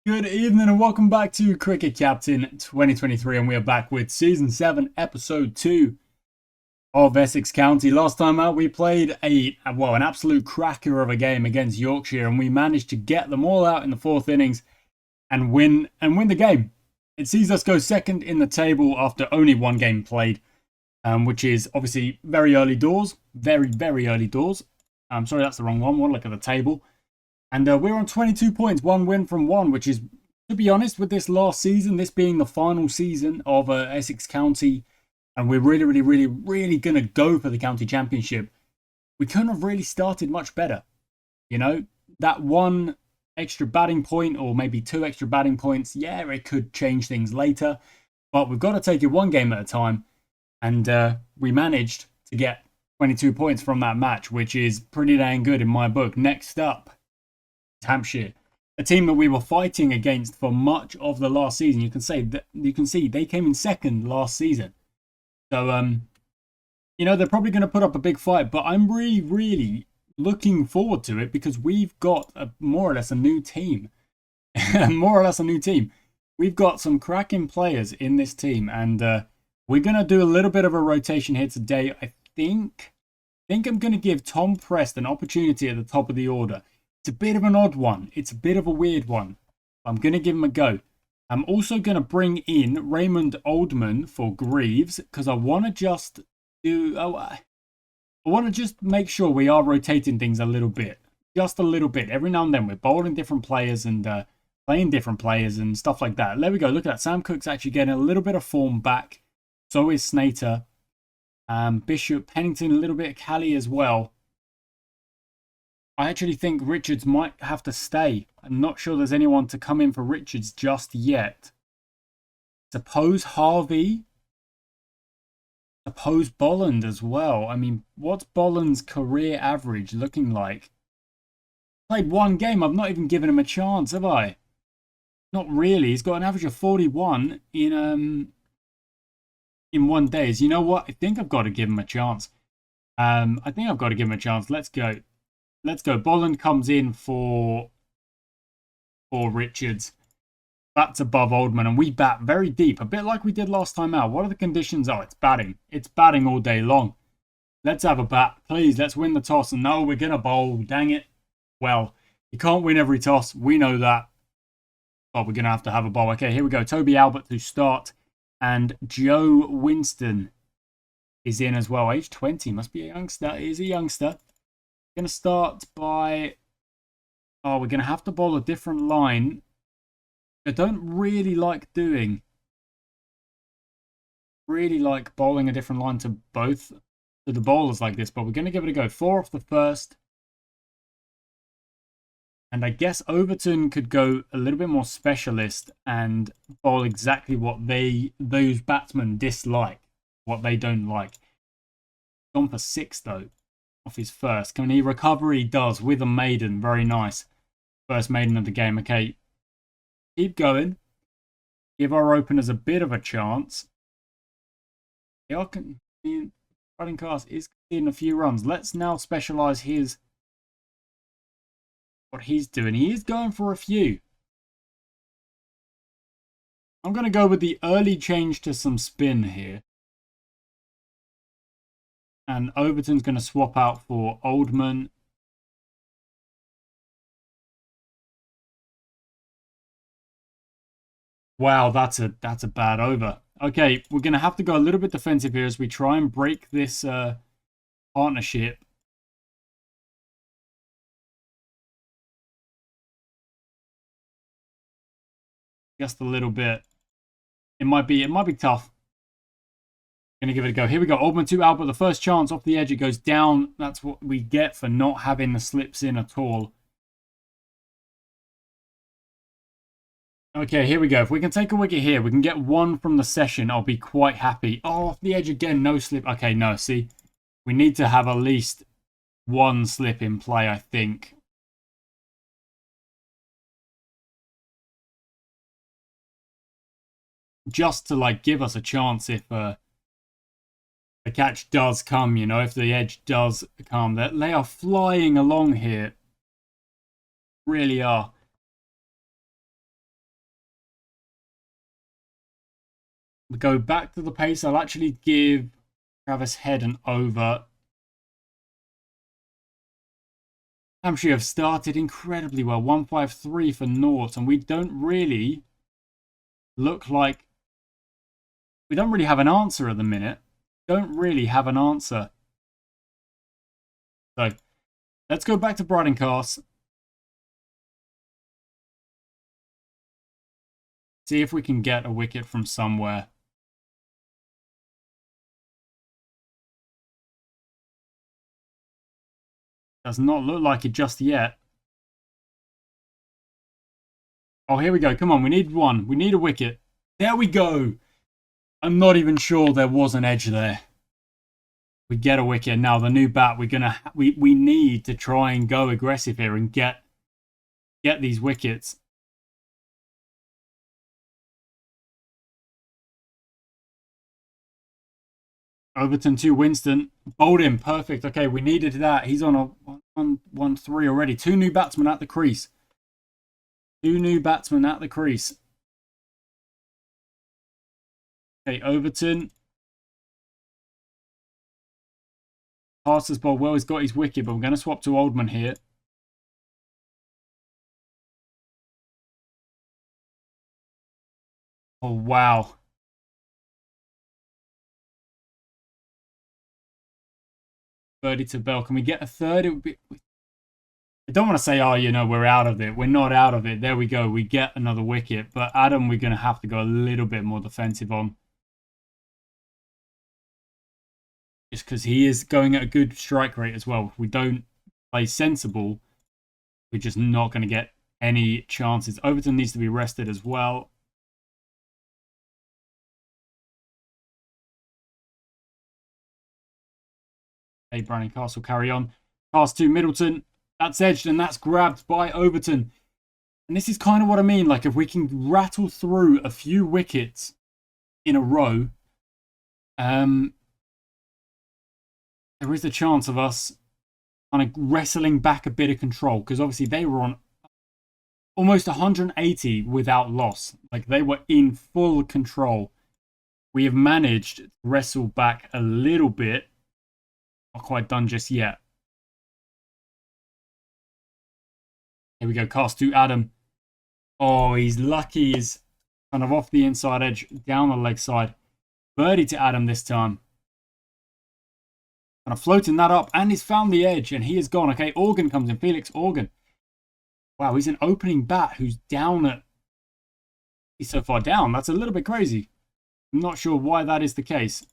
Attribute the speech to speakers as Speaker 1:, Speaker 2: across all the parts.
Speaker 1: Good evening and welcome back to Cricket Captain 2023, and we are back with Season 7, Episode 2 of Essex County. Last time out we played an absolute cracker of a game against Yorkshire, and we managed to get them all out in the fourth innings and win the game. It sees us go second in the table after only one game played, which is obviously very early doors. Very, very early doors. I'm sorry, that's the wrong one. We'll look at the table. And we're on 22 points, one win from one, which is, to be honest, with this last season, this being the final season of Essex County, and we're really going to go for the county championship, we couldn't have really started much better. You know, that one extra batting point, or maybe two extra batting points, yeah, it could change things later, but we've got to take it one game at a time, and we managed to get 22 points from that match, which is pretty dang good in my book. Next up, Hampshire, a team that we were fighting against for much of the last season. You can see they came in second last season, so they're probably going to put up a big fight. But I'm really looking forward to it because we've got more or less a new team. We've got some cracking players in this team, and we're going to do a little bit of a rotation here today. I think I'm going to give Tom Prest an opportunity at the top of the order. It's a bit of an odd one. It's a bit of a weird one. I'm going to give him a go. I'm also going to bring in Raymond Oldman for Greaves because I want to just make sure we are rotating things a little bit. Just a little bit. Every now and then we're bowling different players and playing different players and stuff like that. There we go. Look at that. Sam Cook's actually getting a little bit of form back. So is Snater. Bishop, Pennington, a little bit of Cali as well. I actually think Richards might have to stay. I'm not sure there's anyone to come in for Richards just yet. Suppose Harvey. Suppose Bolland as well. I mean, what's Bolland's career average looking like? Played one game. I've not even given him a chance, have I? Not really. He's got an average of 41 in 1 day. You know what? I think I've got to give him a chance. Let's go. Bolland comes in for Richards. That's above Oldman, and we bat very deep, a bit like we did last time out. What are the conditions? Oh, it's batting. It's batting all day long. Let's have a bat, please. Let's win the toss. And no, we're going to bowl. Dang it. Well, you can't win every toss. We know that. But we're going to have a bowl. Okay, here we go. Toby Albert to start. And Joe Winston is in as well. Age 20. Must be a youngster. He's a youngster. Going to start by... Oh, we're going to have to bowl a different line. I don't really like doing... Really like bowling a different line to the bowlers like this, but we're going to give it a go. 4 off the first. And I guess Overton could go a little bit more specialist and bowl exactly what those batsmen dislike, what they don't like. Gone for 6 though. Off his first. Can he recover? He does with a maiden. Very nice. First maiden of the game. Okay. Keep going. Give our openers a bit of a chance. Running cast is in a few runs. Let's now specialise what he's doing. He is going for a few. I'm going to go with the early change to some spin here. And Overton's going to swap out for Oldman. Wow, that's a bad over. Okay, we're going to have to go a little bit defensive here as we try and break this partnership. Just a little bit. It might be tough. Going to give it a go. Here we go. Oldman to Albert. The first chance off the edge. It goes down. That's what we get for not having the slips in at all. Okay, here we go. If we can take a wicket here, we can get one from the session. I'll be quite happy. Oh, off the edge again. No slip. Okay, no. See, we need to have at least one slip in play, I think. Just to, give us a chance if... the catch does come, if the edge does come. They are flying along here. Really are. We go back to the pace. I'll actually give Travis Head an over. Hampshire have started incredibly well. 153 for Nort, and we don't really look like... We don't really have an answer at the minute. Don't really have an answer. So, let's go back to Brighton-Cast. See if we can get a wicket from somewhere. Does not look like it just yet. Oh, here we go. Come on, we need one. We need a wicket. There we go. I'm not even sure there was an edge there. We get a wicket. Now, the new bat, we need to try and go aggressive here and get these wickets. Overton to Winston. Bowled him. Perfect. Okay, we needed that. He's on a 1-1-3 already. 2 new batsmen at the crease. 2 new batsmen at the crease. Okay, Overton. Passes ball. Well, he's got his wicket, but we're going to swap to Oldman here. Oh, wow. Birdie to Bell. Can we get a third? It would be... I don't want to say, oh, you know, we're out of it. We're not out of it. There we go. We get another wicket. But Adam, we're going to have to go a little bit more defensive on. Just because he is going at a good strike rate as well. If we don't play sensible, we're just not going to get any chances. Overton needs to be rested as well. Hey, Brandon Castle, carry on. Pass to Middleton. That's edged and that's grabbed by Overton. And this is kind of what I mean. Like, if we can rattle through a few wickets in a row, there is a chance of us kind of wrestling back a bit of control. Because obviously they were on almost 180 without loss. Like, they were in full control. We have managed to wrestle back a little bit. Not quite done just yet. Here we go, cast to Adam. Oh, he's lucky. He's kind of off the inside edge, down the leg side. Birdie to Adam this time. Kind of floating that up, and he's found the edge, and he is gone. Okay, Organ comes in, Felix Organ. Wow, he's an opening bat who's down at... He's so far down. That's a little bit crazy. I'm not sure why that is the case.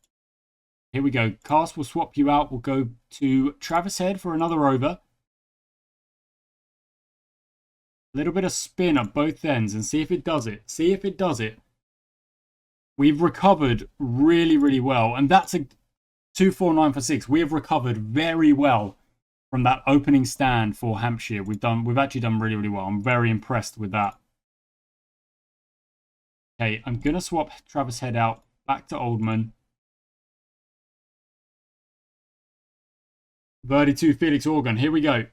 Speaker 1: Here we go. Cast will swap you out. We'll go to Travis Head for another over. A little bit of spin at both ends and see if it does it. See if it does it. We've recovered really, really well. And that's a 249 for 6. We have recovered very well from that opening stand for Hampshire. We've actually done really, really well. I'm very impressed with that. Okay, I'm going to swap Travis Head out back to Oldman. Birdie to Felix Organ. Here we go.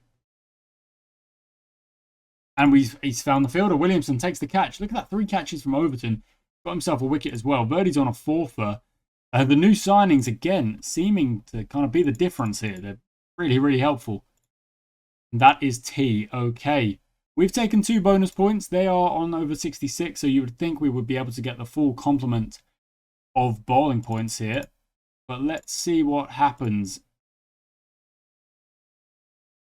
Speaker 1: And he's found the fielder. Williamson takes the catch. Look at that. 3 catches from Overton. Got himself a wicket as well. Birdie's on a 4-fer. The new signings, again, seeming to kind of be the difference here. They're really, really helpful. And that is T. Okay. We've taken 2 bonus points. They are on over 66, so you would think we would be able to get the full complement of bowling points here. But let's see what happens.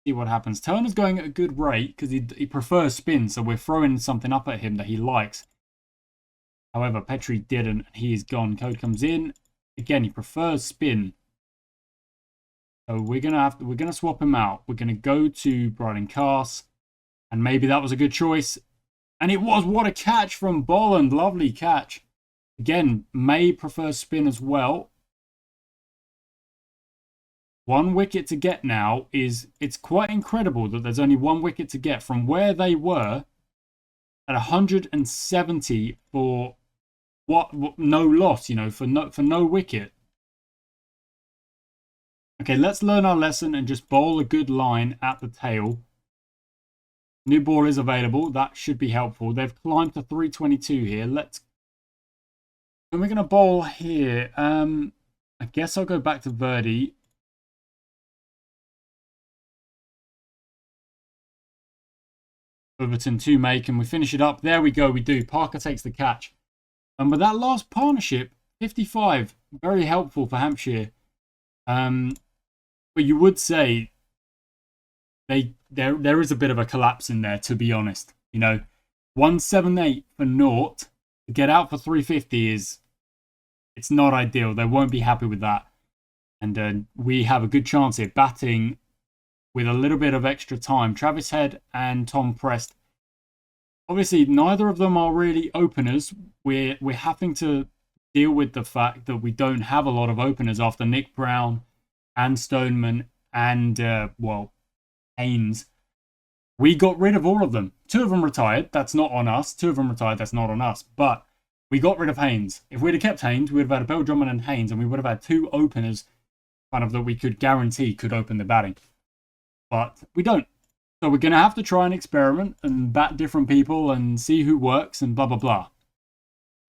Speaker 1: See what happens. Turner's going at a good rate because he prefers spin, so we're throwing something up at him that he likes. However, Petrie didn't. He is gone. Code comes in. Again, he prefers spin. So we're gonna swap him out. We're gonna go to Brighton-Cast, and maybe that was a good choice. And it was. What a catch from Bolland. Lovely catch. Again, May prefers spin as well. 1 wicket to get now is... It's quite incredible that there's only 1 wicket to get from where they were at 170 for what no loss, you know, for no wicket. Okay, let's learn our lesson and just bowl a good line at the tail. New ball is available. That should be helpful. They've climbed to 322 here. Let's And we're going to bowl here. I guess I'll go back to Verdi. Overton to make, and we finish it up. There we go, we do. Parker takes the catch. And with that last partnership, 55, very helpful for Hampshire. But you would say there is a bit of a collapse in there, to be honest. You know, 178 for naught. To get out for 350 it's not ideal. They won't be happy with that. And we have a good chance here, batting with a little bit of extra time. Travis Head and Tom Prest. Obviously, neither of them are really openers. We're having to deal with the fact that we don't have a lot of openers after Nick Brown and Stoneman and, Haynes. We got rid of all of them. 2 of them retired. That's not on us. 2 of them retired. That's not on us. But we got rid of Haynes. If we'd have kept Haynes, we'd have had Bill Drummond and Haynes, and we would have had 2 openers kind of that we could guarantee could open the batting. But we don't. So we're going to have to try and experiment and bat different people and see who works and blah, blah, blah.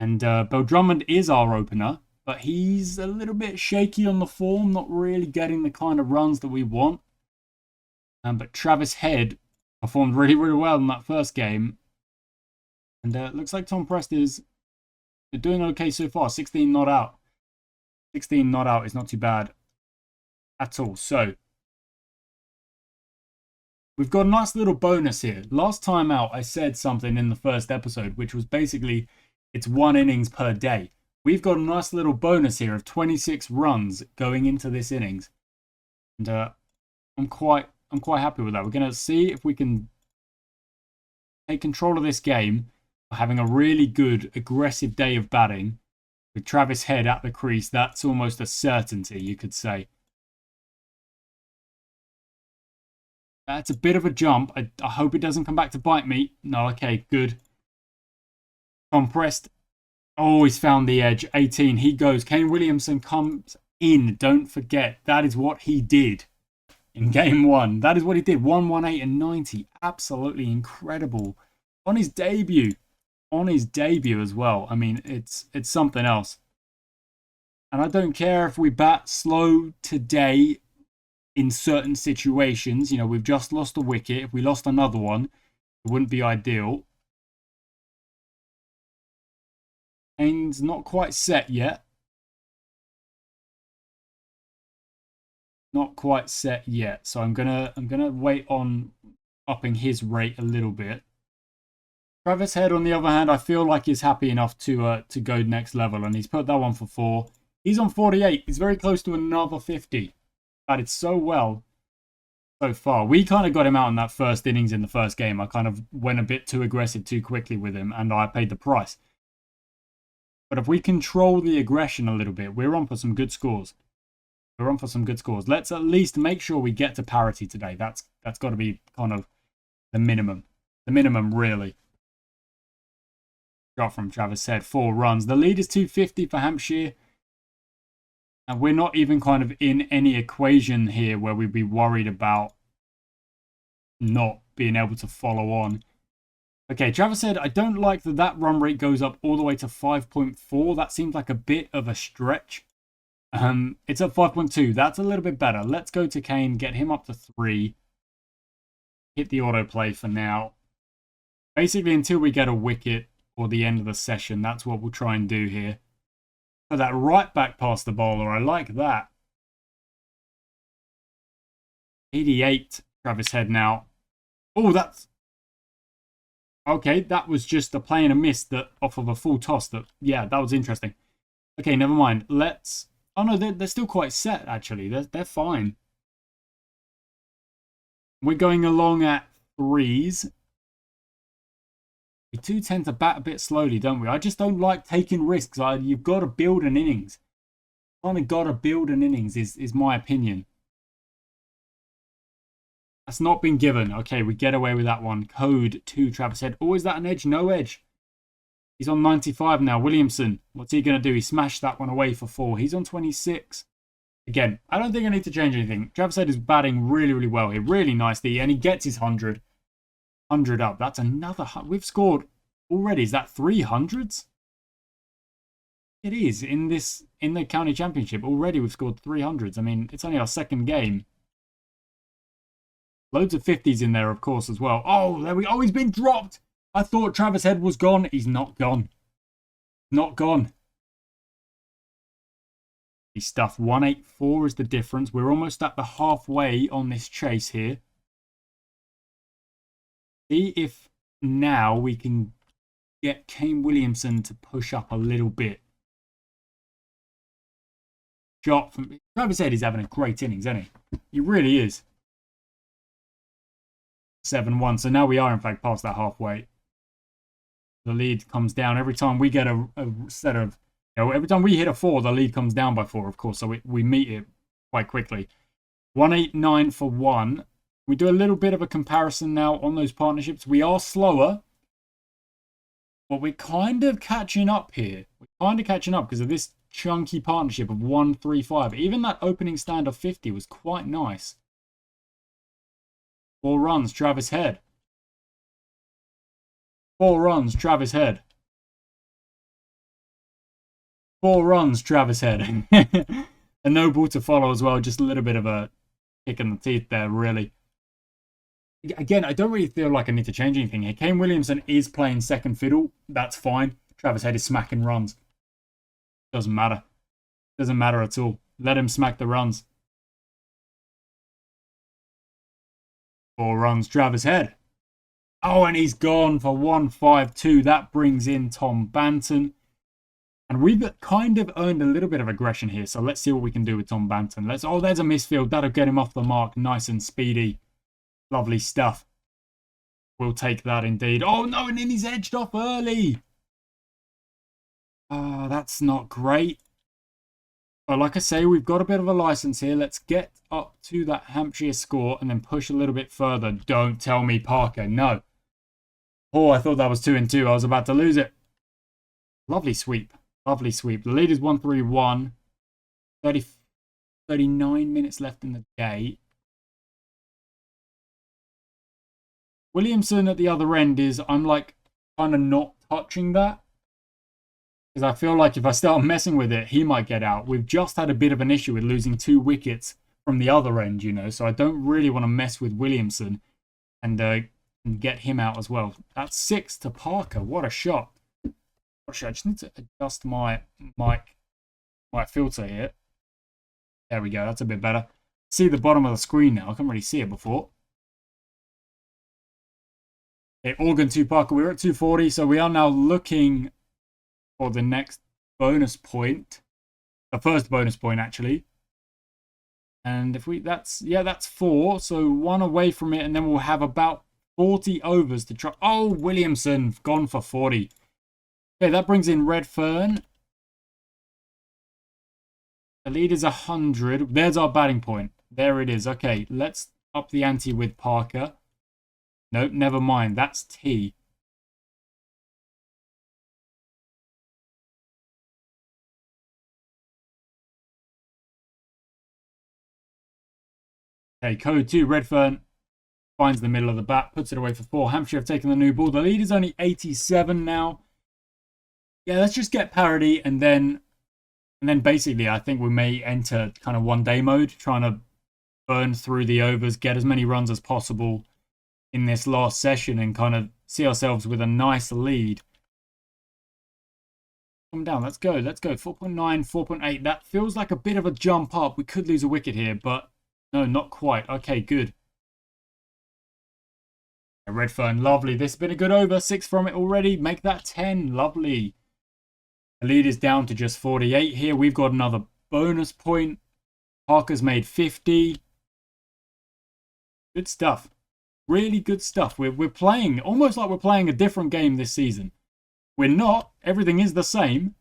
Speaker 1: And Bill Drummond is our opener, but he's a little bit shaky on the form, not really getting the kind of runs that we want. But Travis Head performed really, really well in that first game. And it looks like Tom Prest is doing okay so far. 16 not out. 16 not out is not too bad at all. So we've got a nice little bonus here. Last time out, I said something in the first episode, which was basically it's 1 innings per day. We've got a nice little bonus here of 26 runs going into this innings. And I'm quite happy with that. We're going to see if we can take control of this game by having a really good, aggressive day of batting with Travis Head at the crease. That's almost a certainty, you could say. That's a bit of a jump. I hope it doesn't come back to bite me. No, okay, good. Tom Prest. Oh, he's found the edge. 18, he goes. Kane Williamson comes in. Don't forget, that is what he did in game 1. That is what he did. 118 and 90. Absolutely incredible. On his debut. On his debut as well. I mean, it's something else. And I don't care if we bat slow today in certain situations. You know, we've just lost a wicket. If we lost another one, it wouldn't be ideal. Kane's not quite set yet. Not quite set yet. So I'm gonna wait on upping his rate a little bit. Travis Head, on the other hand, I feel like he's happy enough to go next level, and he's put that one for 4. He's on 48. He's very close to another 50. Batted so well so far. We kind of got him out in that first innings in the first game. I kind of went a bit too aggressive too quickly with him, and I paid the price. But if we control the aggression a little bit, we're on for some good scores. We're on for some good scores. Let's at least make sure we get to parity today. That's got to be kind of the minimum. The minimum, really. Shot from Travis Head, 4 runs. The lead is 250 for Hampshire. And we're not even kind of in any equation here where we'd be worried about not being able to follow on. Okay, Travis said, I don't like that run rate goes up all the way to 5.4. That seems like a bit of a stretch. It's at 5.2. That's a little bit better. Let's go to Kane, get him up to 3. Hit the autoplay for now. Basically, until we get a wicket or the end of the session, that's what we'll try and do here. Put that right back past the bowler. I like that. 88, Travis Head now. Oh, that's... Okay, that was just a play and a miss that off of a full toss. Yeah, that was interesting. Okay, never mind. Let's... Oh, no, they're still quite set, actually. They're fine. We're going along at 3s. We do tend to bat a bit slowly, don't we? I just don't like taking risks. You've got to build an innings. Kind of got to build an innings is my opinion. That's not been given. Okay, we get away with that one. Code 2, Travis Head. Oh, is that an edge? No edge. He's on 95 now. Williamson, what's he going to do? He smashed that one away for 4. He's on 26. Again, I don't think I need to change anything. Travis Head is batting really, really well here. Really nicely. And he gets his 100. 100 up. That's another... We've scored already. Is that 300s? It is in the county championship. Already we've scored 300s. I mean, it's only our second game. Loads of 50s in there, of course, as well. Oh, there we go. Oh, he's been dropped. I thought Travis Head was gone. He's not gone. Not gone. He's stuffed. 184 is the difference. We're almost at the halfway on this chase here. See if now we can get Kane Williamson to push up a little bit. Shot from Travis Head is having a great innings, isn't he? He really is. 7-1. So now we are, in fact, past that halfway. The lead comes down every time we get a set of, every time we hit a 4, the lead comes down by 4, of course. So we meet it quite quickly. 189 for 1. We do a little bit of a comparison now on those partnerships. We are slower, but we're kind of catching up here. We're kind of catching up because of this chunky partnership of 135. Even that opening stand of 50 was quite nice. 4 runs, Travis Head. 4 runs, Travis Head. 4 runs, Travis Head. A no ball to follow as well. Just a little bit of a kick in the teeth there, really. Again, I don't really feel like I need to change anything here. Kane Williamson is playing second fiddle. That's fine. Travis Head is smacking runs. Doesn't matter. Doesn't matter at all. Let him smack the runs. 4 runs, Travis Head. Oh, and he's gone for 152. That brings in Tom Banton. And we've kind of earned a little bit of aggression here. So let's see what we can do with Tom Banton. Oh, there's a misfield. That'll get him off the mark. Nice and speedy. Lovely stuff. We'll take that indeed. Oh, no, and then he's edged off early. Oh, that's not great. But like I say, we've got a bit of a license here. Let's get up to that Hampshire score and then push a little bit further. Don't tell me Parker. No. Oh, I thought that was 2-2. I was about to lose it. Lovely sweep. Lovely sweep. The lead is 131. 39 minutes left in the day. Williamson at the other end is, I'm like kind of not touching that. Because I feel like if I start messing with it, he might get out. We've just had a bit of an issue with losing 2 wickets from the other end, So I don't really want to mess with Williamson and get him out as well. That's 6 to Parker. What a shot. I just need to adjust my mic, my filter here. There we go. That's a bit better. See the bottom of the screen now. I can't really see it before. Okay, Organ 2 Parker. We're at 240, so we are now looking for the next bonus point. The first bonus point, actually. And if that's 4. So 1 away from it, and then we'll have about 40 overs to try. Oh, Williamson gone for 40. Okay, that brings in Redfern. The lead is 100. There's our batting point. There it is. Okay, let's up the ante with Parker. Nope, never mind. That's T. Okay, code 2. Redfern finds the middle of the bat, puts it away for 4. Hampshire have taken the new ball. The lead is only 87 now. Yeah, let's just get parity and then basically I think we may enter kind of one-day mode, trying to burn through the overs, get as many runs as possible in this last session and kind of see ourselves with a nice lead. Come down, let's go. 4.9, 4.8. That feels like a bit of a jump up. We could lose a wicket here, but no, not quite. Okay, good. Redfern, lovely. This has been a good over. 6 from it already. Make that 10. Lovely. The lead is down to just 48 here. We've got another bonus point. Parker's made 50. Good stuff. Really good stuff. We're playing almost like we're playing a different game this season. We're not. Everything is the same.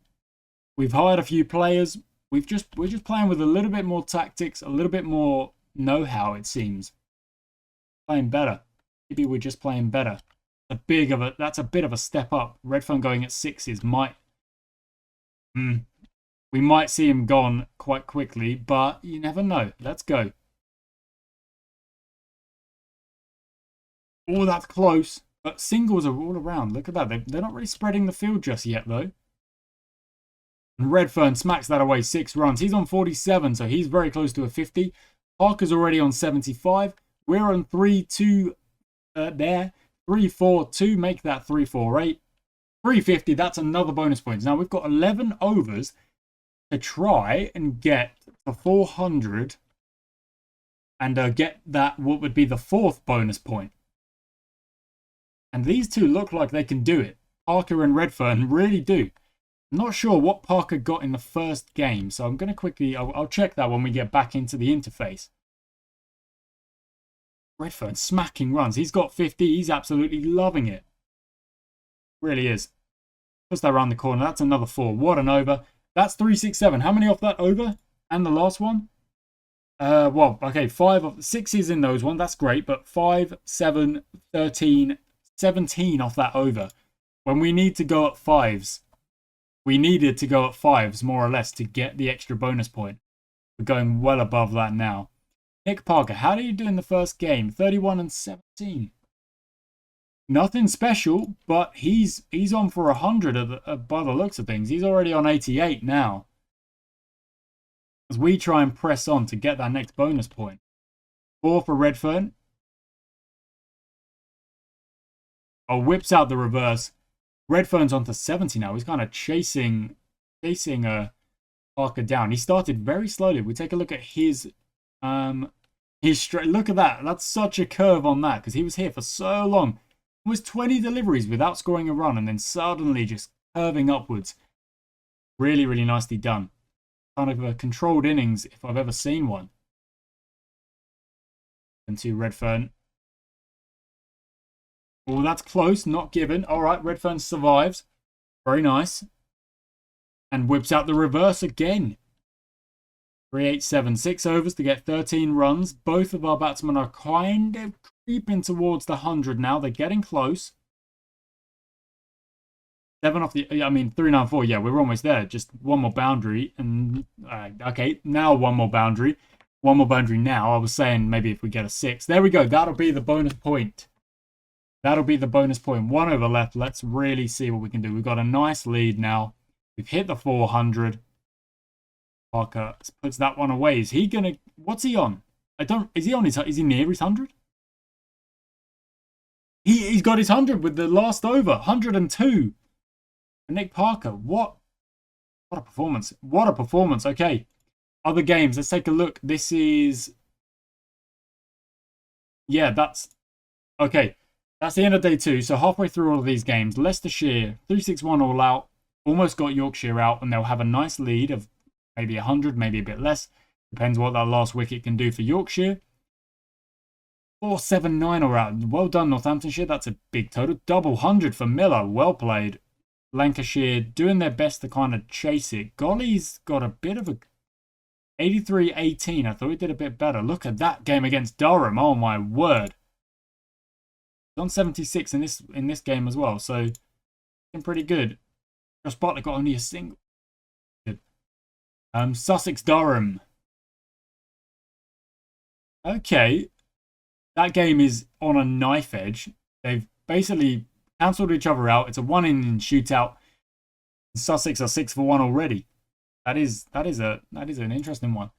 Speaker 1: We've hired a few players. We're just playing with a little bit more tactics, a little bit more know-how, it seems. Playing better. Maybe we're just playing better. That's a bit of a step up. Redfern going at 6s might. We might see him gone quite quickly, but you never know. Let's go. Oh, that's close. But singles are all around. Look at that. They're not really spreading the field just yet, though. And Redfern smacks that away, 6 runs. He's on 47, so he's very close to a 50. Parker's already on 75. We're on 3-2 there. 3-4-2, make that 3-4-8. 350, that's another bonus point. Now we've got 11 overs to try and get to 400 and get that, what would be the 4th bonus point. And these two look like they can do it. Parker and Redfern really do. I'm not sure what Parker got in the first game, so I'm going to quickly, I'll check that when we get back into the interface. Redfern smacking runs. He's got 50. He's absolutely loving it. Really is. Puts that around the corner. That's another 4. What an over. That's 367. How many off that over? And the last one? Well, okay, 6 is in those one. That's great. But 5, 7, 13, 17 off that over. When we need to go at 5s. We needed to go at 5s, more or less, to get the extra bonus point. We're going well above that now. Nick Parker, how did you do in the first game? 31 and 17. Nothing special, but he's on for 100 by the looks of things. He's already on 88 now. As we try and press on to get that next bonus point. 4 for Redfern. Oh, whips out the reverse. Redfern's on to 70 now. He's kind of chasing Parker down. He started very slowly. We take a look at his straight. Look at that. That's such a curve on that because he was here for so long. It was 20 deliveries without scoring a run and then suddenly just curving upwards. Really, really nicely done. Kind of a controlled innings if I've ever seen one. And to Redfern. Oh, that's close. Not given. All right, Redfern survives. Very nice. And whips out the reverse again. 3-8-7. 6 overs to get 13 runs. Both of our batsmen are kind of creeping towards the 100 now. They're getting close. 7 off the... 394. Yeah, we're almost there. Just one more boundary. And okay, now one more boundary. One more boundary now. I was saying maybe if we get a 6. There we go. That'll be the bonus point. That'll be the bonus point. 1 over left. Let's really see what we can do. We've got a nice lead now. We've hit the 400. Parker puts that one away. Is he gonna... What's he on? Is he on his... Is he near his 100? He's got his 100 with the last over. 102. And Nick Parker. What a performance. What a performance. Okay. Other games. Let's take a look. This is... Yeah, that's... Okay. That's the end of day 2. So halfway through all of these games, Leicestershire, 3-6-1 all out. Almost got Yorkshire out, and they'll have a nice lead of maybe 100, maybe a bit less. Depends what that last wicket can do for Yorkshire. 4-7-9 all out. Well done, Northamptonshire. That's a big total. Double 100 for Miller. Well played. Lancashire doing their best to kind of chase it. Golly's got a bit of a 83-18. I thought he did a bit better. Look at that game against Durham. Oh my word. He's on 76 in this game as well. So been pretty good. Josh Bartlett got only a single. Good. Sussex Durham. Okay. That game is on a knife edge. They've basically cancelled each other out. It's a 1-inning shootout. Sussex are 6 for 1 already. That is an interesting one.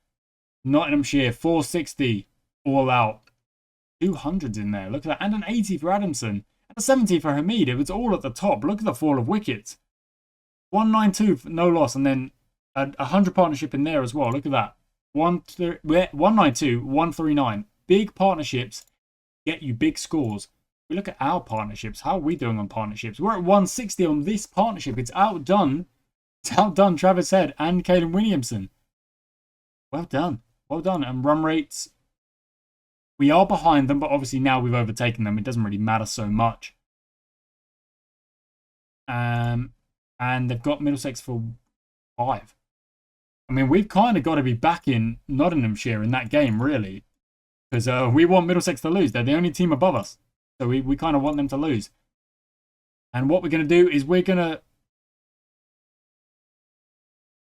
Speaker 1: Nottinghamshire 460 all out. 200s in there. Look at that. And an 80 for Adamson. And a 70 for Hamid. It was all at the top. Look at the fall of wickets. 192 for no loss. And then a 100 partnership in there as well. Look at that. 192, 139. Big partnerships get you big scores. We look at our partnerships. How are we doing on partnerships? We're at 160 on this partnership. It's outdone Travis Head and Caden Williamson. Well done. Well done. And run rates, we are behind them, but obviously now we've overtaken them. It doesn't really matter so much. And they've got Middlesex for 5. I mean, we've kind of got to be back in Nottinghamshire in that game, really. Because we want Middlesex to lose. They're the only team above us. So we kind of want them to lose. And what we're going to do is we're going to...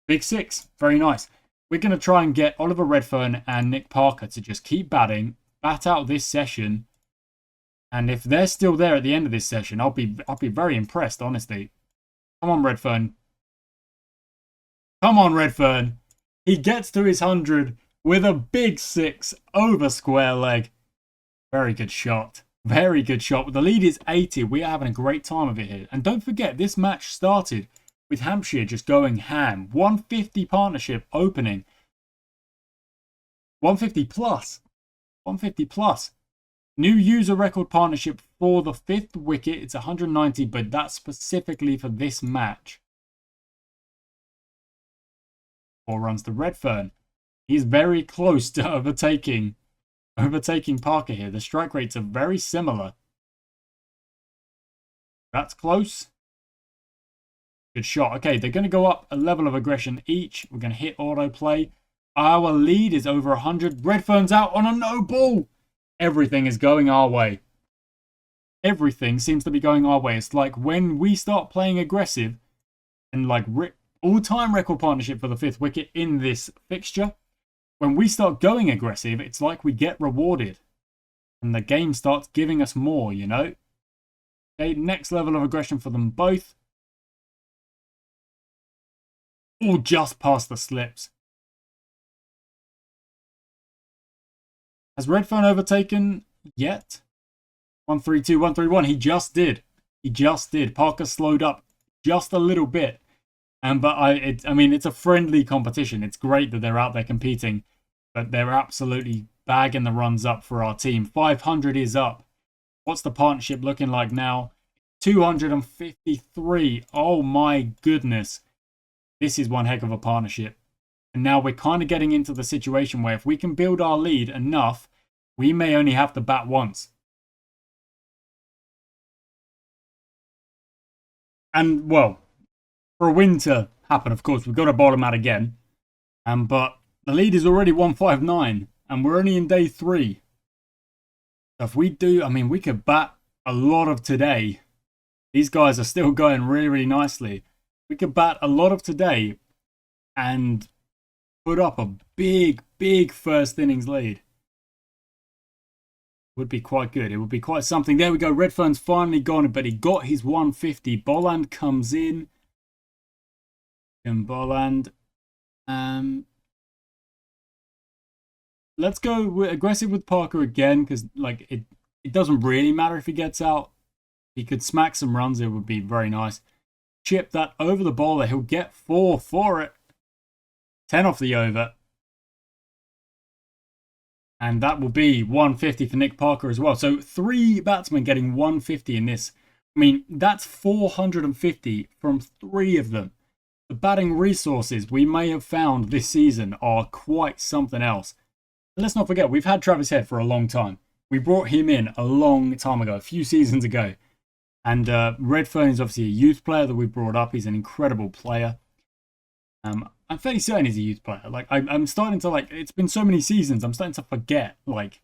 Speaker 1: Big 6. Very nice. We're going to try and get Oliver Redfern and Nick Parker to just keep batting. Bat out this session. And if they're still there at the end of this session, I'll be very impressed, honestly. Come on, Redfern. Come on, Redfern. He gets to his 100 with a big 6 over square leg. Very good shot. Very good shot. The lead is 80. We are having a great time of it here. And don't forget, this match started with Hampshire just going ham. 150 partnership opening. 150 plus. 150 plus. New user record partnership for the 5th wicket. It's 190, but that's specifically for this match. 4 runs to Redfern. He's very close to overtaking Parker here. The strike rates are very similar. That's close. Good shot. Okay, they're going to go up a level of aggression each. We're going to hit autoplay. Our lead is over 100. Redfern's out on a no ball. Everything is going our way. Everything seems to be going our way. It's like when we start playing aggressive and like all-time record partnership for the 5th wicket in this fixture. When we start going aggressive, it's like we get rewarded. And the game starts giving us more, you know? Okay, next level of aggression for them both. All just past the slips. Has Redfern overtaken yet? 132, 131. He just did. He just did. Parker slowed up just a little bit. But I mean, it's a friendly competition. It's great that they're out there competing, but they're absolutely bagging the runs up for our team. 500 is up. What's the partnership looking like now? 253. Oh my goodness. This is one heck of a partnership. And now we're kind of getting into the situation where if we can build our lead enough, we may only have to bat once. And, well, for a win to happen, of course, we've got to bowl him out again. But the lead is already 159, and we're only in day 3. So if we do, I mean, we could bat a lot of today. These guys are still going really, really nicely. We could bat a lot of today and put up a big, big first innings lead. Would be quite good. It would be quite something. There we go. Redfern's finally gone, but he got his 150. Bolland comes in. And Bolland. Let's go aggressive with Parker again, because like it doesn't really matter if he gets out. He could smack some runs. It would be very nice. Chip that over the bowler. He'll get 4 for it. 10 off the over. And that will be 150 for Nick Parker as well. So 3 batsmen getting 150 in this. I mean, that's 450 from 3 of them. The batting resources we may have found this season are quite something else. And let's not forget, we've had Travis Head for a long time. We brought him in a long time ago, a few seasons ago. And Redfern is obviously a youth player that we brought up. He's an incredible player. I'm fairly certain he's a youth player. Like I'm starting to like. It's been so many seasons. I'm starting to forget like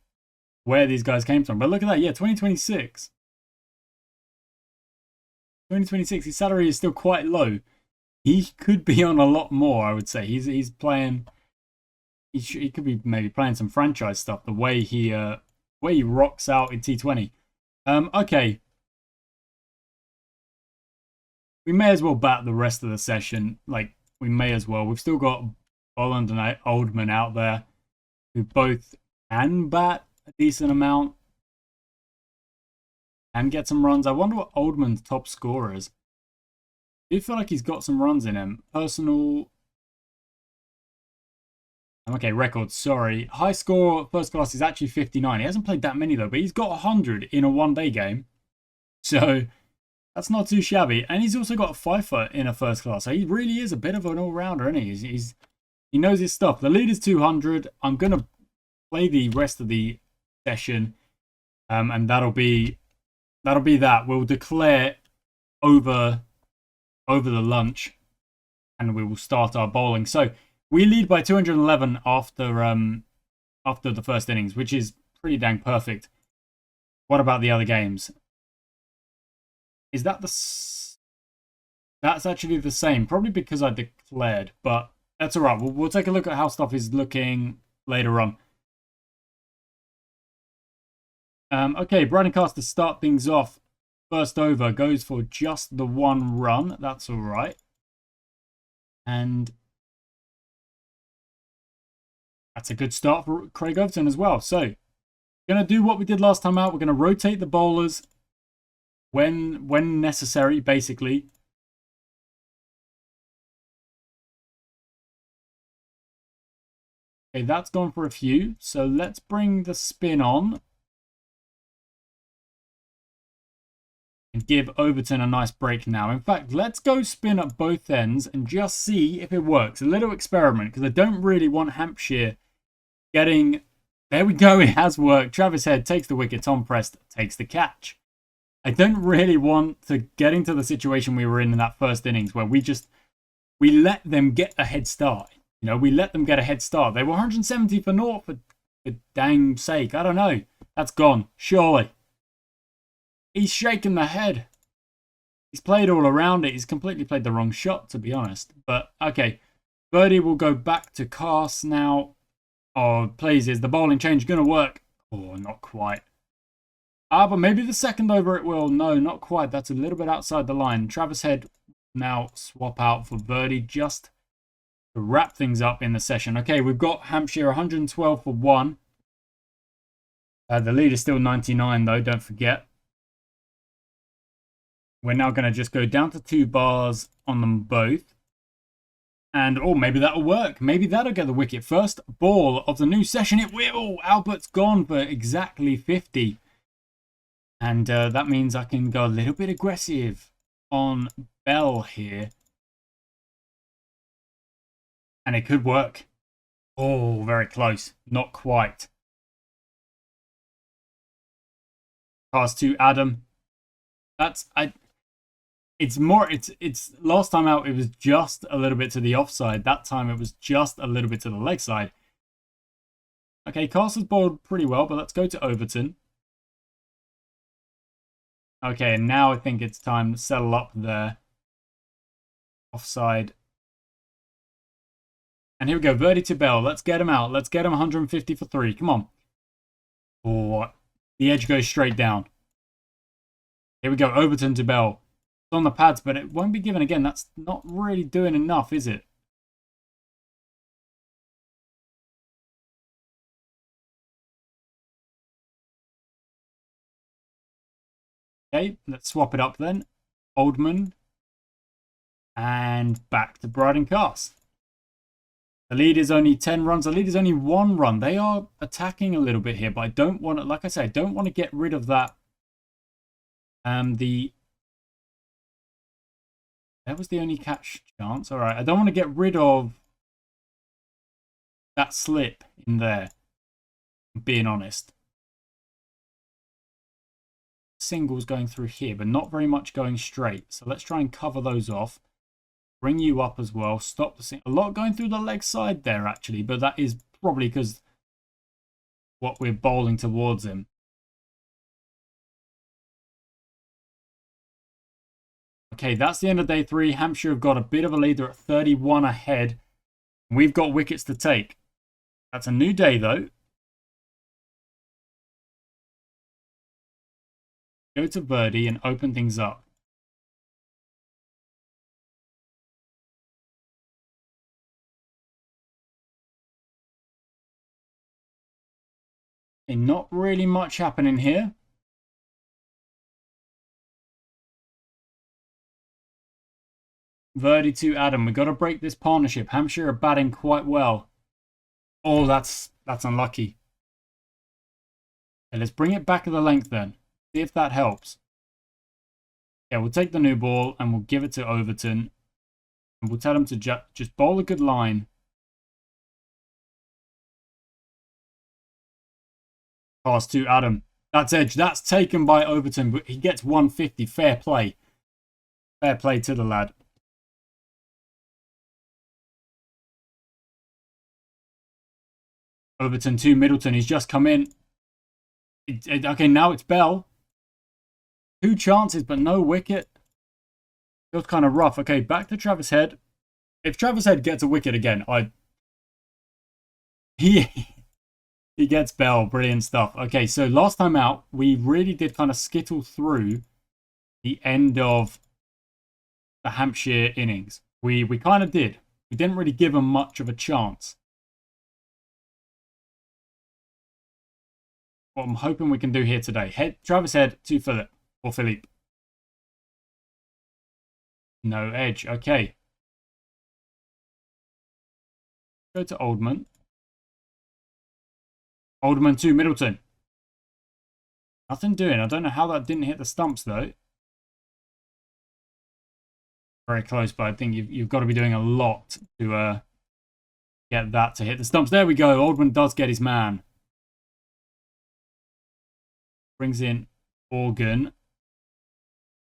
Speaker 1: where these guys came from. But look at that. Yeah, 2026. 2026. His salary is still quite low. He could be on a lot more. I would say he's playing. He could be maybe playing some franchise stuff. The way he rocks out in T20. Okay. We may as well bat the rest of the session. Like. We may as well. We've still got Bolland and Oldman out there who both can bat a decent amount and get some runs. I wonder what Oldman's top scorer is. I do feel like he's got some runs in him. Personal. Okay, records, sorry. High score first class is actually 59. He hasn't played that many though, but he's got 100 in a one-day game. So that's not too shabby. And he's also got a fifer in a first class. So he really is a bit of an all-rounder, isn't he? He knows his stuff. The lead is 200. I'm going to play the rest of the session. And that'll be that. We'll declare over the lunch. And we will start our bowling. So we lead by 211 after the first innings, which is pretty dang perfect. What about the other games? Is that that's actually the same, probably because I declared, but that's all right. We'll take a look at how stuff is looking later on. Okay, Brandon Cast to start things off. First over goes for just the 1 run. That's all right. And That's a good start for Craig Overton as well. So, we're going to do what we did last time out. We're going to rotate the bowlers when necessary, basically. Okay, that's gone for a few. So let's bring the spin on. And give Overton a nice break now. In fact, let's go spin at both ends and just see if it works. A little experiment, because I don't really want Hampshire getting... There we go, it has worked. Travis Head takes the wicket. Tom Prest takes the catch. I don't really want to get into the situation we were in that first innings where we let them get a head start. You know, we let them get a head start. They were 170 for naught for dang sake. I don't know. That's gone, surely. He's shaking the head. He's played all around it. He's completely played the wrong shot, to be honest. But, okay. Birdie will go back to cast now. Oh, please, is the bowling change going to work? Oh, not quite. But maybe the second over it will. No, not quite. That's a little bit outside the line. Travis Head now swap out for Birdie just to wrap things up in the session. Okay, we've got Hampshire 112 for 1. The lead is still 99, though. Don't forget. We're now going to just go down to 2 bars on them both. And, oh, maybe that'll work. Maybe that'll get the wicket. First ball of the new session. It will. Albert's gone for exactly 50. And that means I can go a little bit aggressive on Bell here. And it could work. Oh, very close. Not quite. Pass to Adam. It's last time out it was just a little bit to the offside. That time it was just a little bit to the leg side. Okay, Castle's bowled pretty well, but let's go to Overton. Okay, and now I think it's time to settle up there. Offside. And here we go, Verdi to Bell. Let's get him out. Let's get him 150 for 3. Come on. Oh, the edge goes straight down. Here we go, Overton to Bell. It's on the pads, but it won't be given again. That's not really doing enough, is it? Okay, let's swap it up then. Oldman. And back to Bryden Cast. The lead is only 10 runs. The lead is only 1 run. They are attacking a little bit here, but I don't want to, like I said, I don't want to get rid of that. That was the only catch chance. All right, I don't want to get rid of that slip in there, being honest. Singles going through here, but not very much going straight. So let's try and cover those off. Bring you up as well. Stop the single. A lot going through the leg side there, actually, but that is probably because what we're bowling towards him. Okay, that's the end of day 3. Hampshire have got a bit of a lead. They're at 31 ahead. We've got wickets to take. That's a new day, though. Go to Birdie and open things up. Okay, not really much happening here. Verdi to Adam. We've got to break this partnership. Hampshire are batting quite well. Oh, that's unlucky. Okay, let's bring it back to the length then. See if that helps. Yeah, we'll take the new ball and we'll give it to Overton. And we'll tell him to just bowl a good line. Pass to Adam. That's edge. That's taken by Overton, but he gets 150. Fair play. Fair play to the lad. Overton to Middleton. He's just come in. Okay, now it's Bell. 2 chances, but no wicket. Feels kind of rough. Okay, back to Travis Head. If Travis Head gets a wicket again, he gets Bell. Brilliant stuff. Okay, so last time out, we really did kind of skittle through the end of the Hampshire innings. We kind of did. We didn't really give them much of a chance. what I'm hoping we can do here today. Travis Head to Philip or Philippe. No edge. Okay. Go to Oldman. Oldman to Middleton. Nothing doing. I don't know how that didn't hit the stumps, though. Very close, but I think you've got to be doing a lot to get that to hit the stumps. There we go. Oldman does get his man. Brings in Organ.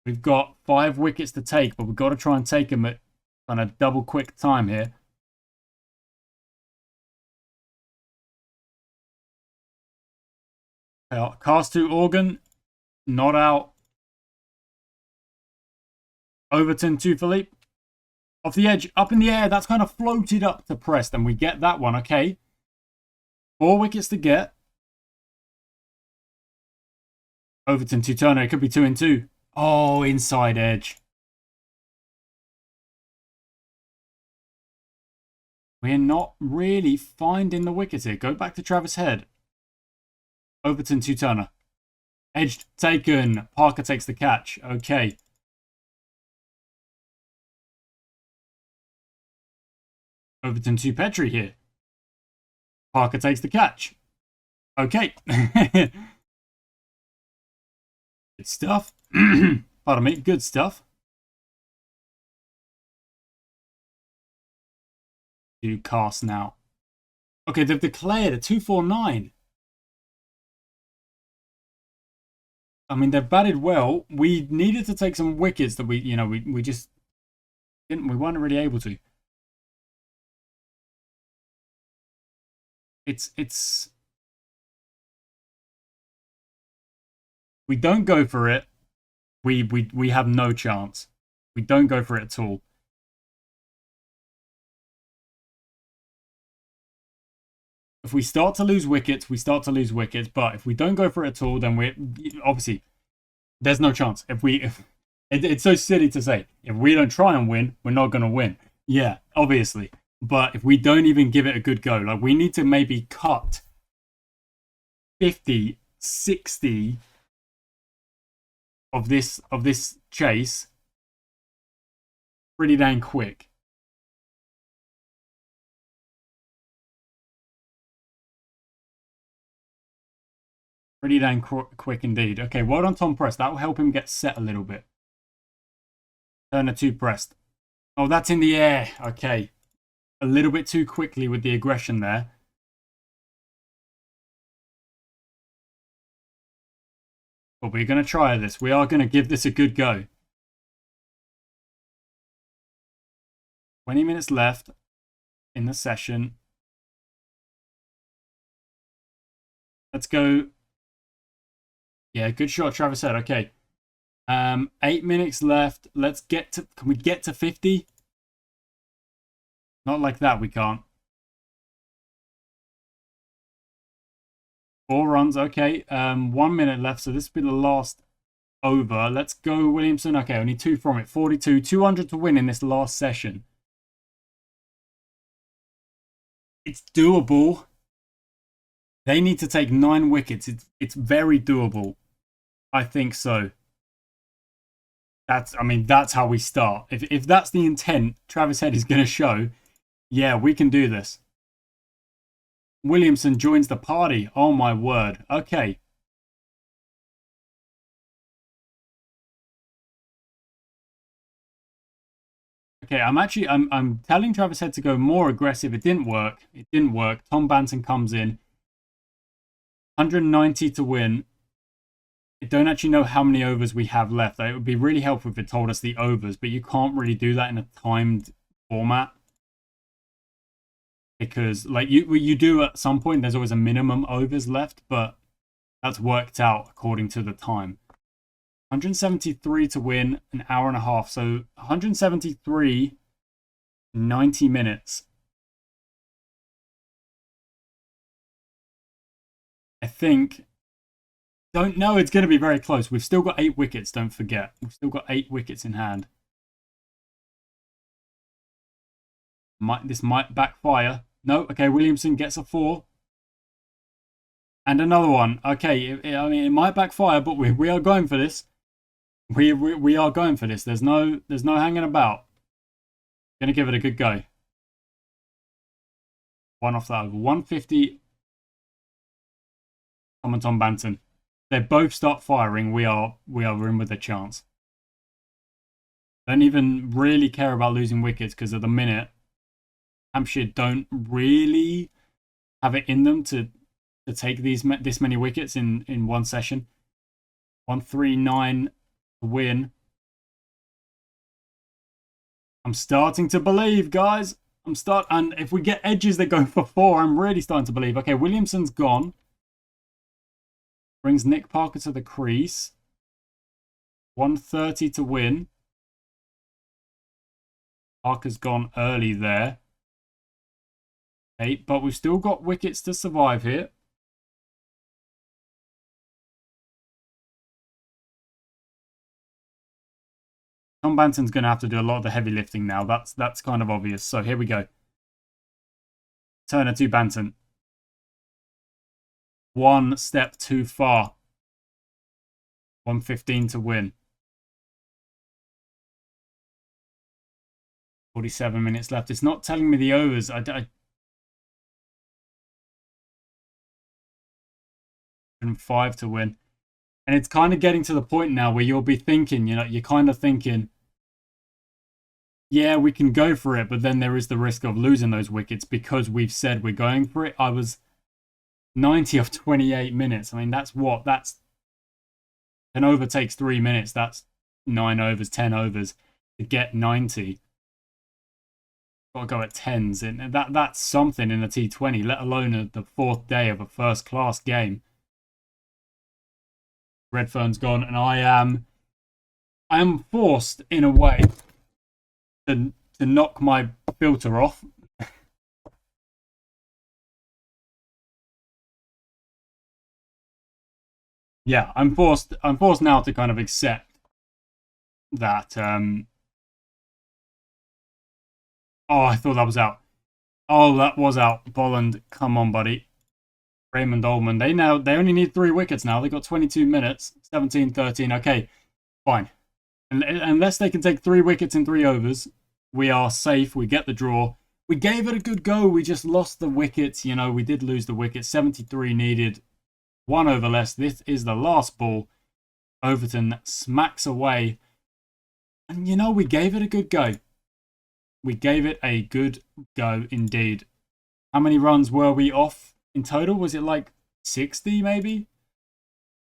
Speaker 1: We've got 5 wickets to take, but we've got to try and take them at kind of double quick time here. Cast to Organ. Not out. Overton to Philippe. Off the edge. Up in the air. That's kind of floated up to Preston. We get that one. Okay. 4 wickets to get. Overton to Turner. It could be 2 and 2. Oh, inside edge. We're not really finding the wickets here. Go back to Travis Head. Overton to Turner. Edged, taken. Parker takes the catch. Okay. Overton to Petrie here. Parker takes the catch. Okay. Good stuff. Pardon me. Good stuff. Do cast now. Okay, they've declared a 249. I mean, they've batted well. We needed to take some wickets that we just didn't. We weren't really able to. It's. We don't go for it. We have no chance. We don't go for it at all. If we start to lose wickets, we start to lose wickets. But if we don't go for it at all, then we're obviously there's no chance. It's so silly to say, if we don't try and win, we're not going to win. Yeah, obviously. But if we don't even give it a good go, like we need to maybe cut 50, 60 of this chase pretty dang quick. Pretty dang quick indeed. Okay, well done, Tom Prest. That will help him get set a little bit. Turner to Prest. Oh, that's in the air. Okay. A little bit too quickly with the aggression there. But we're going to try this. We are going to give this a good go. 20 minutes left in the session. Let's go. Yeah, good shot, Travis said. Okay. 8 minutes left. Let's get to... Can we get to 50? Not like that, we can't. 4 runs, okay. 1 minute left, so this will be the last over. Let's go, Williamson. Okay, only 2 from it. 42. 200 to win in this last session. It's doable. They need to take 9 wickets. It's very doable. I think so. That's how we start. If that's the intent Travis Head is going to show, yeah, we can do this. Williamson joins the party. Oh my word. Okay. Okay, I'm telling Travis Head to go more aggressive. It didn't work. It didn't work. Tom Banton comes in. 190 to win. I don't actually know how many overs we have left. It would be really helpful if it told us the overs, but you can't really do that in a timed format. Because like you do at some point, there's always a minimum overs left, but that's worked out according to the time. 173 to win, an hour and a half. So 173, 90 minutes. I think... Don't know. It's going to be very close. We've still got 8 wickets, don't forget. We've still got 8 wickets in hand. This might backfire. No, okay, Williamson gets a 4. And another one. Okay, I mean, it might backfire, but we are going for this. We are going for this. There's no hanging about. Gonna give it a good go. One off that over 150. Come on, Tom Banton. They both start firing. We are in with a chance. Don't even really care about losing wickets because at the minute, Hampshire don't really have it in them to take this many wickets in one session. 139 to win. I'm starting to believe, guys. And if we get edges that go for 4, I'm really starting to believe. Okay, Williamson's gone. Brings Nick Parker to the crease. 130 to win. Parker's gone early there. 8, but we've still got wickets to survive here. Tom Banton's going to have to do a lot of the heavy lifting now. That's kind of obvious. So here we go. Turner to Banton. One step too far. 115 to win. 47 minutes left. It's not telling me the overs. I 5 to win. And it's kind of getting to the point now where you'll be thinking, you're kind of thinking, yeah, we can go for it, but then there is the risk of losing those wickets because we've said we're going for it. I was 90 of 28 minutes. I mean, that's an over takes 3 minutes. That's 9 overs, 10 overs to get 90. Got to go at 10s, and that's something in a T20, let alone the 4th day of a first-class game. Redfern's gone, and I am forced in a way to knock my filter off. Yeah, I'm forced now to kind of accept that. Oh, I thought that was out. Oh, that was out. Bolland, come on, buddy. Raymond Ullman. They only need 3 wickets now. They got 22 minutes. 17-13. Okay, fine. Unless they can take 3 wickets in 3 overs, we are safe. We get the draw. We gave it a good go. We just lost the wickets. We did lose the wickets. 73 needed. 1 over less. This is the last ball. Overton smacks away. And we gave it a good go. We gave it a good go indeed. How many runs were we off in total? Was it like 60 maybe?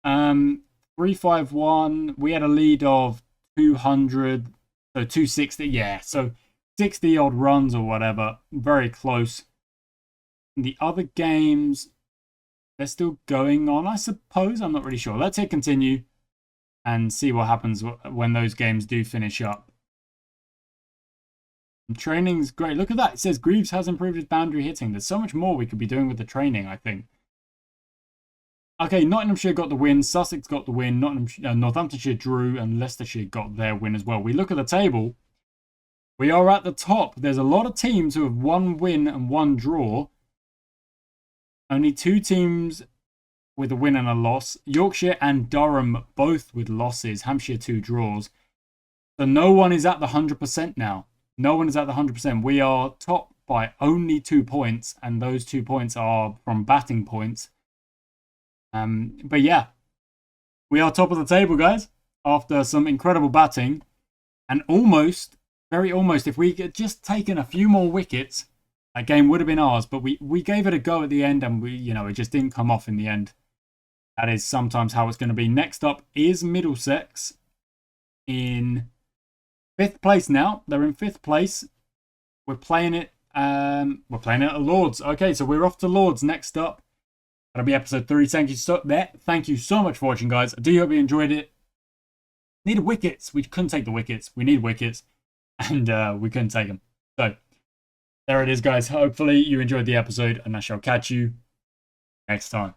Speaker 1: 351. We had a lead of 200. So 260. Yeah, so 60 odd runs or whatever. Very close. The other games, they're still going on, I suppose. I'm not really sure. Let's hit continue and see what happens when those games do finish up. Training's great. Look at that. It says Greaves has improved his boundary hitting. There's so much more we could be doing with the training, I think. Okay, Nottinghamshire got the win. Sussex got the win. Northamptonshire drew, and Leicestershire got their win as well. We look at the table. We are at the top. There's a lot of teams who have 1 win and 1 draw. Only 2 teams with a win and a loss. Yorkshire and Durham both with losses. Hampshire 2 draws. So no one is at the 100% now. No one is at the 100%. We are top by only 2 points, and those 2 points are from batting points. But yeah, we are top of the table, guys, after some incredible batting. And almost, very almost, if we had just taken a few more wickets, that game would have been ours. But we gave it a go at the end, and it just didn't come off in the end. That is sometimes how it's going to be. Next up is Middlesex in 5th place now. They're in 5th place. We're playing it. We're playing it at Lords. Okay, so we're off to Lords next up. That'll be episode 3. Thank you so much for watching, guys. I do hope you enjoyed it. Needed wickets. We couldn't take the wickets. We need wickets, and we couldn't take them. So there it is, guys. Hopefully you enjoyed the episode, and I shall catch you next time.